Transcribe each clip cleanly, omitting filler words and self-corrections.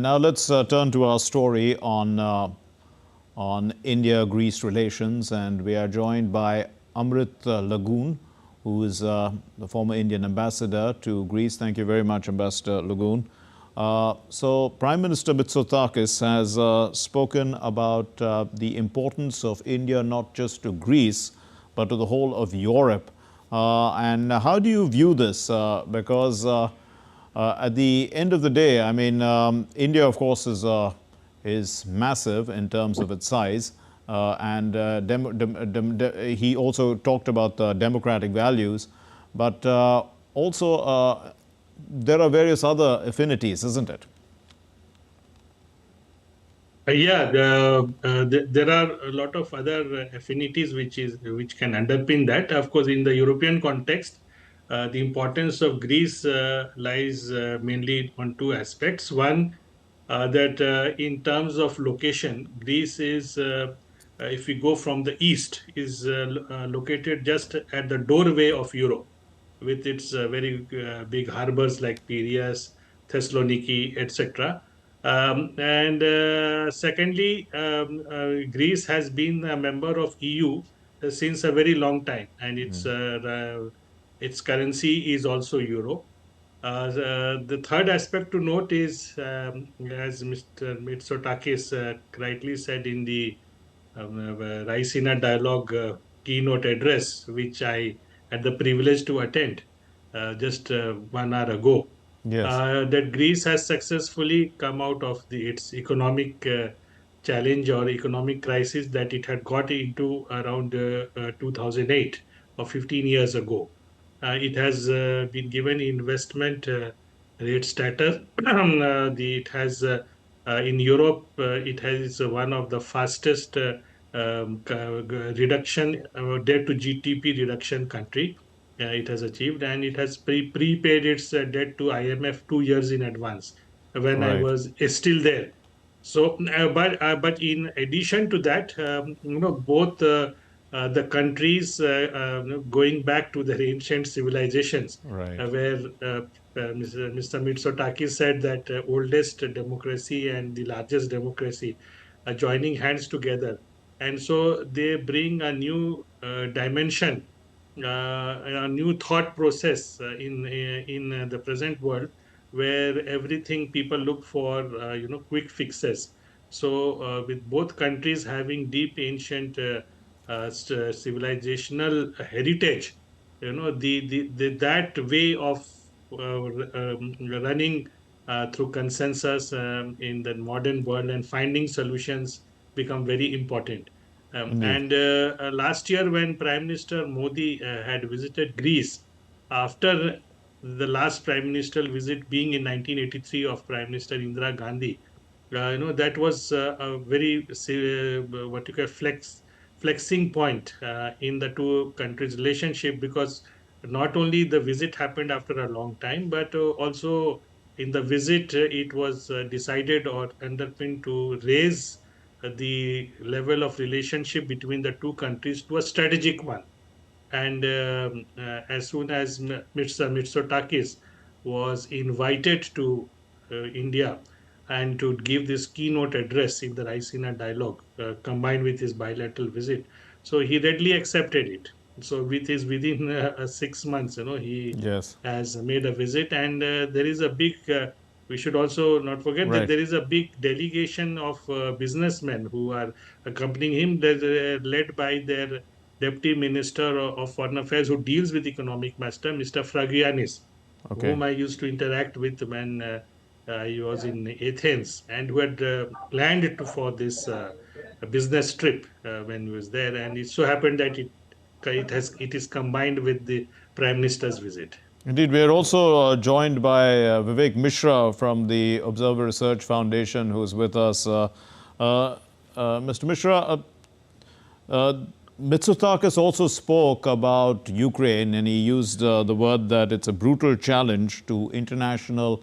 Now let's turn to our story on India-Greece relations, and we are joined by Amrit Lugun, who is the former Indian ambassador to Greece. Thank you very much, Ambassador Lugun. So Prime Minister Mitsotakis has spoken about the importance of India not just to Greece, but to the whole of Europe. And how do you view this? Because at the end of the day, I mean, India, of course, is massive in terms of its size. And he also talked about the democratic values. But also, there are various other affinities, isn't it? There are a lot of other affinities which can underpin that. Of course, in the European context, the importance of Greece lies mainly on two aspects. One, that in terms of location, Greece is, if we go from the east, is located just at the doorway of Europe, with its very big harbors like Piraeus, Thessaloniki, etc. And secondly, Greece has been a member of EU since a very long time, and its currency is also euro. The third aspect to note is, as Mr. Mitsotakis rightly said in the Raisina dialogue keynote address, which I had the privilege to attend just 1 hour ago, Yes. that Greece has successfully come out of its economic challenge or economic crisis that it had got into around 2008 or 15 years ago. It has been given investment rate status. It has in Europe, it has one of the fastest reduction debt to GDP reduction country. It has achieved, and it has prepaid its debt to IMF 2 years in advance when I Right. was still there. So, but in addition to that, both the countries going back to their ancient civilizations, Right. where Mr. Mitsotakis said that oldest democracy and the largest democracy are joining hands together, and so they bring a new dimension, a new thought process in the present world, where everything people look for, quick fixes. So, with both countries having deep ancient civilizational heritage, that way of running through consensus in the modern world and finding solutions become very important. Indeed. And last year, when Prime Minister Modi had visited Greece, after the last Prime Minister visit being in 1983 of Prime Minister Indira Gandhi, that was a very what you call flexing point in the two countries' relationship, because not only the visit happened after a long time, but also in the visit it was decided or underpinned to raise the level of relationship between the two countries to a strategic one. And as soon as Mr. Mitsotakis was invited to India and to give this keynote address in the Raisina dialogue, combined with his bilateral visit, so he readily accepted it. So within 6 months, he Yes. has made a visit, and there is a big. We should also not forget that Right. there is a big delegation of businessmen who are accompanying him, led by their Deputy Minister of Foreign Affairs, who deals with economic matter, Mr. Phragianis, Okay. whom I used to interact with when he was in Athens, and who had planned for this business trip when he was there. And it so happened that it is combined with the Prime Minister's visit. Indeed, we are also joined by Vivek Mishra from the Observer Research Foundation, who is with us. Mr. Mishra, Mitsotakis also spoke about Ukraine, and he used the word that it's a brutal challenge to international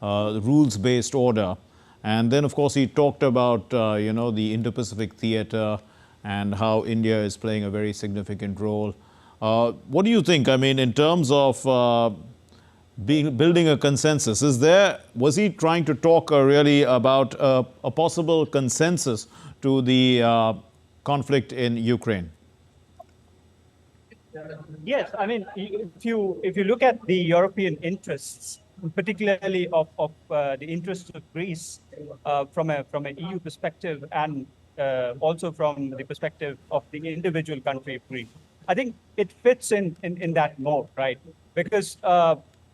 rules-based order. And then, of course, he talked about, the Indo-Pacific theater and how India is playing a very significant role. What do you think? I mean, in terms of building a consensus. Was he trying to talk really about a possible consensus to the conflict in Ukraine? Yes, I mean, if you look at the European interests, particularly of the interests of Greece from an EU perspective, and also from the perspective of the individual country of Greece, I think it fits in that mode, right? Because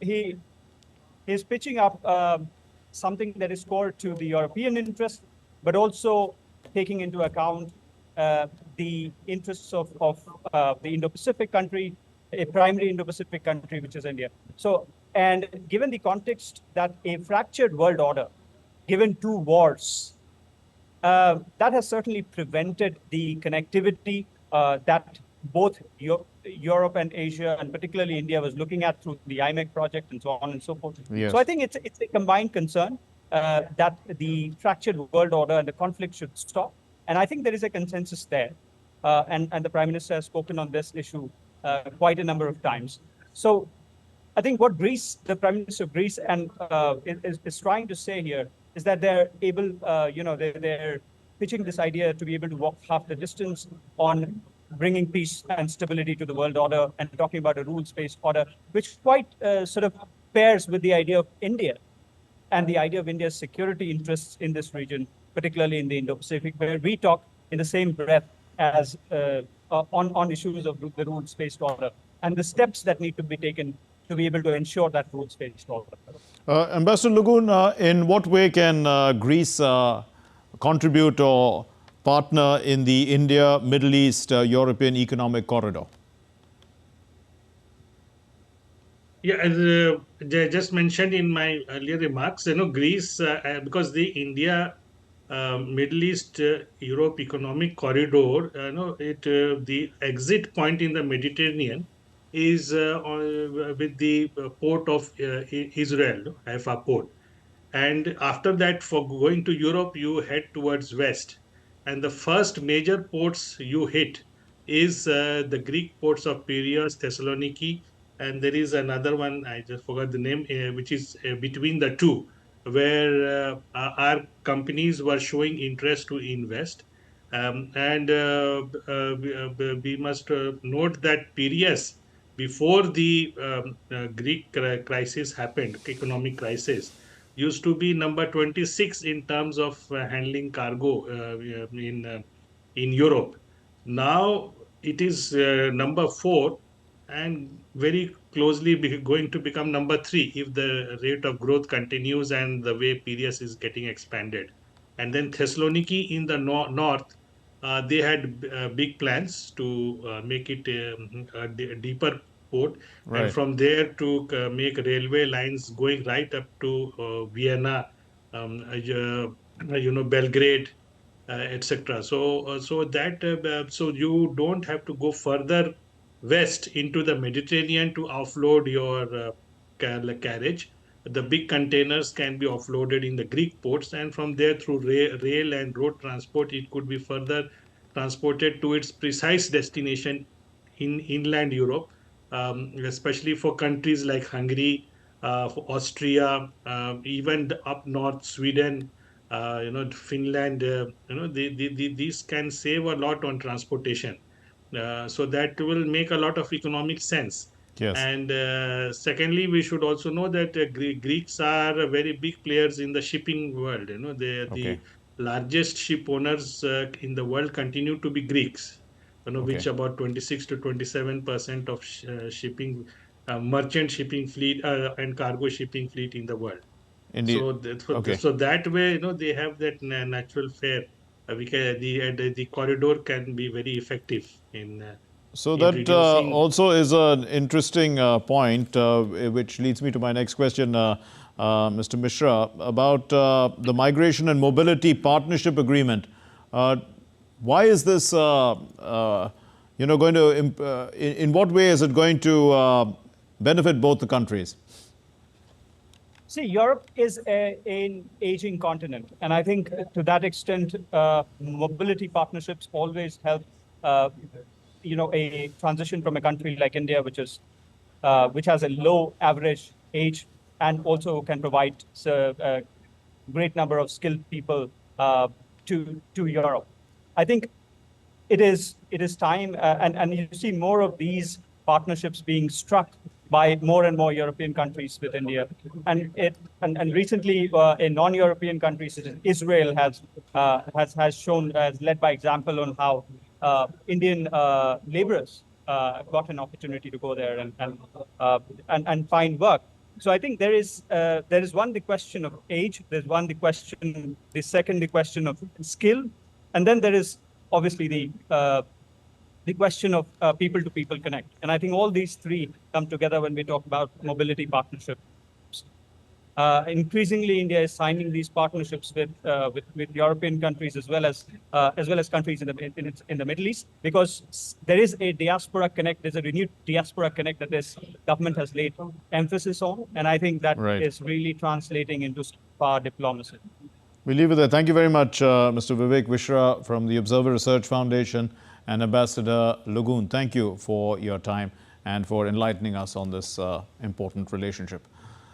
he he's pitching up something that is core to the European interest, but also taking into account the interests of the Indo-Pacific country, a primary Indo-Pacific country, which is India. So, and given the context that a fractured world order, given two wars, that has certainly prevented the connectivity that both Europe and Asia, and particularly India, was looking at through the IMEC project and so on and so forth. Yes. So I think it's a combined concern that the fractured world order and the conflict should stop. And I think there is a consensus there. And the Prime Minister has spoken on this issue quite a number of times. So I think what Greece, the Prime Minister of Greece, and is trying to say here is that they're able, they're pitching this idea to be able to walk half the distance on bringing peace and stability to the world order and talking about a rules-based order, which quite sort of pairs with the idea of India and the idea of India's security interests in this region, particularly in the Indo-Pacific, where we talk in the same breath as on issues of the rules-based order and the steps that need to be taken to be able to ensure that rules-based order. Ambassador Lugun, in what way can Greece contribute or partner in the India, Middle East, European Economic Corridor? Yeah, as I just mentioned in my earlier remarks, Greece, because the India, Middle East, Europe Economic Corridor, the exit point in the Mediterranean is with the port of Israel, Haifa port. And after that, for going to Europe, you head towards west. And the first major ports you hit is the Greek ports of Piraeus, Thessaloniki, and there is another one, I just forgot the name, which is between the two, where our companies were showing interest to invest. We must note that Piraeus, before the Greek crisis happened, economic crisis, used to be number 26 in terms of handling cargo in Europe. Now it is number 4 and very closely going to become number 3 if the rate of growth continues and the way Piraeus is getting expanded. And then Thessaloniki in the north, they had big plans to make it a deeper port, Right. and from there to make railway lines going right up to Vienna, Belgrade, etc. So you don't have to go further west into the Mediterranean to offload your carriage. The big containers can be offloaded in the Greek ports, and from there through rail and road transport, it could be further transported to its precise destination in inland Europe, especially for countries like Hungary, for Austria, even up north, Sweden, Finland. These can save a lot on transportation. So that will make a lot of economic sense. Yes. And secondly, we should also know that Greeks are very big players in the shipping world. They Okay. the largest ship owners in the world continue to be Greeks. Which Okay. about 26 to 27% of shipping, merchant shipping fleet and cargo shipping fleet in the world. Indeed. Okay. So that way, they have that natural fare. The corridor can be very effective in. So in that reducing. also is an interesting point, which leads me to my next question, Mr. Mishra, about the Migration and Mobility Partnership Agreement. Why is this, going to, in what way is it going to benefit both the countries? See, Europe is an aging continent, and I think to that extent, mobility partnerships always help, a transition from a country like India, which has a low average age and also can provide a great number of skilled people to Europe. I think it is time, and you see more of these partnerships being struck by more and more European countries with India, and recently in non-European countries, Israel has led by example on how Indian laborers got an opportunity to go there and find work. So I think there is one, the question of age. There's one, the second, the question of skill, and then there is obviously the question of people-to-people connect. And I think all these three come together when we talk about mobility partnerships. Increasingly, India is signing these partnerships with European countries as well as countries in the Middle East, because there is a diaspora connect. There's a renewed diaspora connect that this government has laid emphasis on, and I think that is really translating into power diplomacy. We'll leave it there. Thank you very much, Mr. Vivek Mishra from the Observer Research Foundation and Ambassador Lugun. Thank you for your time and for enlightening us on this important relationship.